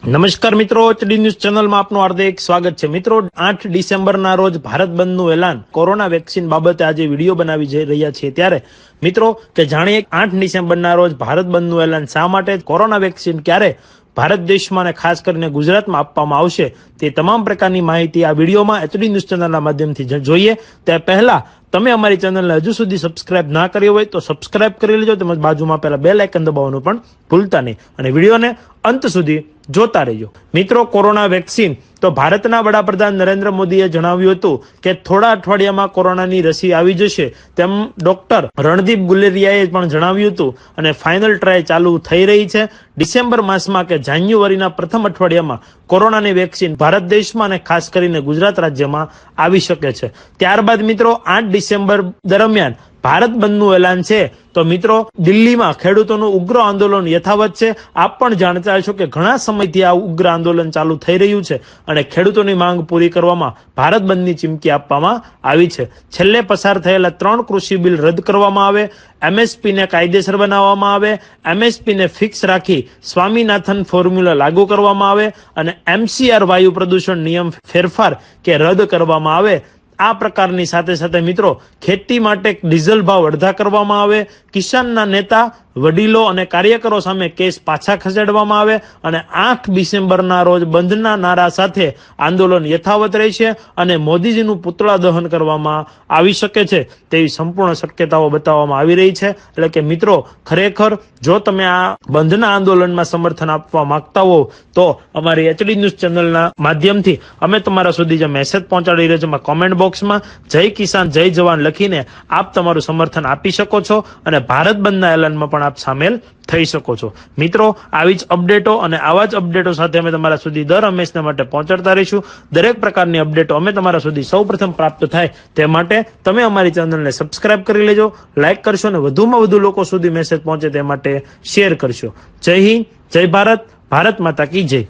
નમસ્કાર મિત્રો, HD news ચેનલમાં આપનું હાર્દિક સ્વાગત છે। મિત્રો, 8 ડિસેમ્બરના રોજ ભારત બંધનું એલાન, કોરોના વેક્સિન બાબતે આજે વિડીયો બનાવી જઈ રહ્યા છીએ। ત્યારે મિત્રો કે જાણીએ 8 ડિસેમ્બરના રોજ ભારત બંધનું એલાન શા માટે, કોરોના વેક્સિન ક્યારે ભારત દેશમાં અને ખાસ કરીને ગુજરાતમાં આપવામાં આવશે, તે તમામ પ્રકારની માહિતી આ વિડીયોમાં એચડી ન્યૂઝ ચેનલના માધ્યમથી જોઈએ। તે પહેલા તમે અમારી ચેનલને હજુ સુધી સબસ્ક્રાઇબ ના કરી હોય તો સબસ્ક્રાઇબ કરી લેજો, તેમજ બાજુમાં પેલા બેલ આઇકન દબાવવાનું પણ ભૂલતા નહીં અને વિડીયોને અંત સુધી જોતા રહેજો। મિત્રો, કોરોના વેક્સિન તો ભારતના વડાપ્રધાન નરેન્દ્ર મોદીએ જણાવ્યું હતું કે થોડા અઠવાડિયામાં કોરોનાની રસી આવી જશે, તેમ ડોક્ટર રણદીપ ગુલેરિયાએ પણ જણાવ્યું હતું અને ફાઇનલ ટ્રાય ચાલુ થઈ રહી છે। ડિસેમ્બર માસમાં કે જાન્યુઆરીના પ્રથમ અઠવાડિયામાં કોરોનાની વેક્સિન ભારત દેશમાં અને ખાસ કરીને ગુજરાત રાજ્યમાં આવી શકે છે। ત્યારબાદ મિત્રો 8 ડિસેમ્બર દરમિયાન ભારત બંધનું એલાન છે તો મિત્રો દિલ્હીમાં ખેડૂતોનું ઉગ્ર આંદોલન યથાવત છે। આપ પણ જાણતા હશો કે ઘણા સમયથી આ ઉગ્ર આંદોલન ચાલુ થઈ રહ્યું છે અને ખેડૂતોની માંગ પૂરી કરવામાં ભારત બંધની ચીમકી આપવામાં આવી છે। છેલ્લે પસાર થયેલા 3 કૃષિ બિલ રદ કરવામાં આવે, એમએસપી ને કાયદેસર બનાવવામાં આવે, એમએસપી ને ફિક્સ રાખી સ્વામીનાથન ફોર્મ્યુલા લાગુ કરવામાં આવે અને એમસીઆર વાયુ પ્રદૂષણ નિયમ ફેરફાર કે રદ કરવામાં આવે। આ પ્રકારની સાથે સાથે મિત્રો ખેતી માટે ડીઝલ ભાવ અડધા કરવામાં આવે, કિસાનના નેતા, વડીલો અને કાર્યકરો સામે કેસ પાછા ખસેડવામાં આવે અને 8 ડિસેમ્બરના રોજ બંધના નારા સાથે આંદોલન યથાવત રહેશે અને મોદીજીનું પુતળા દહન કરવામાં આવી શકે છે તેવી સંપૂર્ણ શક્યતાઓ બતાવવામાં આવી રહી છે। એટલે કે મિત્રો, ખરેખર જો તમે આ બંધના આંદોલનમાં સમર્થન આપવા માંગતા હો તો અમારી એચડી ન્યૂઝ ચેનલના માધ્યમથી અમે તમારા સુધી જે મેસેજ પહોંચાડી રહ્યા છે, કોમેન્ટ બોક્સમાં જય કિસાન જય જવાન લખીને આપ તમારું સમર્થન આપી શકો છો અને ભારત બંધના એલાનમાં પણ આપ સામેલ થઈ શકો છો। મિત્રો, આવી જ અપડેટો અને આવા જ અપડેટો સાથે અમે તમારા સુધી દર હંમેશના માટે પહોંચાડતા રહીશું। દરેક પ્રકારની અપડેટો અમે તમારા સુધી સૌપ્રથમ પ્રાપ્ત થાય તે માટે તમે અમારી ચેનલને સબસ્ક્રાઇબ કરી લેજો, લાઇક કરશો અને વધુમાં વધુ લોકો સુધી મેસેજ પહોંચે તે માટે શેર કરશો। જય હિન્દ, જય ભારત, ભારત માતા કી જય।